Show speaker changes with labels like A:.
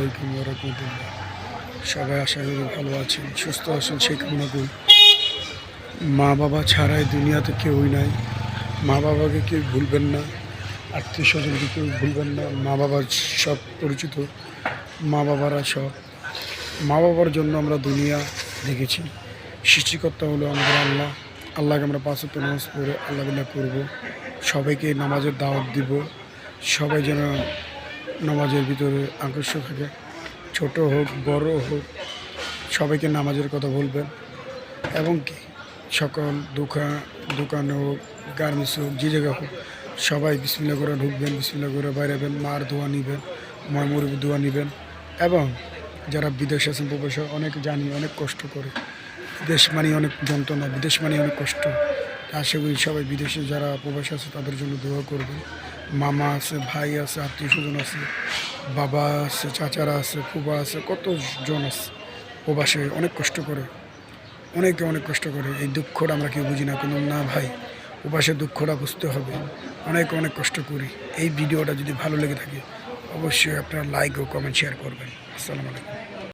A: আলাইকুম ওয়া রাহমাতুল্লাহ। সবাই আশা করি ভালো আছেন, সুস্থ আছেন সেই কামনা করি। মা বাবা ছাড়াই দুনিয়াতে কেউই নাই। মা বাবাকে কেউ ভুলবেন না, আত্মীয় স্বজনকে কেউ ভুলবেন না। মা বাবার সব পরিচিত, মা বাবারা সব। মা বাবার জন্য আমরা দুনিয়া দেখেছি। সৃষ্টিকর্তা হলো আমাদের আল্লাহ। আল্লাহকে আমরা ৫ ওয়াক্ত নামাজ পড়ে আল্লাহ বিল্লাহ করবো। সবাইকে নামাজের দাওয়াত দিব। সবাই যেন নামাজের ভিতরে আকর্ষ থাকে, ছোট হোক বড় হোক, সবাইকে নামাজের কথা বলবেন। এবং কি সকল দোকানে হোক, গার্মেন্টস হোক, যে জায়গা হোক, সবাই বিসমিল্লাহ করে ঢুকবেন, বিসমিল্লাহ করে বাইরেবেন, মার দোয়া নেবেন, মুরগির দোয়া নেবেন। এবং যারা বিদেশ আছেন প্রবাসে, অনেকে জানি অনেক কষ্ট করে। বিদেশ মানে অনেক যন্ত্রণা, বিদেশ মানে অনেক কষ্ট। আশা করি সবাই বিদেশে যারা প্রবাসী আছে তাদের জন্য দোয়া করবেন। মামা আছে, ভাই আছে, আত্মীয় স্বজন আছে, বাবা আছে, চাচারা আছে, ফুবা আছে, কতজন আছে প্রবাসে অনেক কষ্ট করে, অনেকে অনেক কষ্ট করে। এই দুঃখটা আমরা কেউ বুঝি না, কোনো না ভাই, প্রবাসের দুঃখটা বুঝতে হবে। অনেক অনেক কষ্ট করি। এই ভিডিওটা যদি ভালো লেগে থাকে অবশ্যই আপনারা লাইক ও কমেন্ট শেয়ার করবেন। আসসালামু আলাইকুম।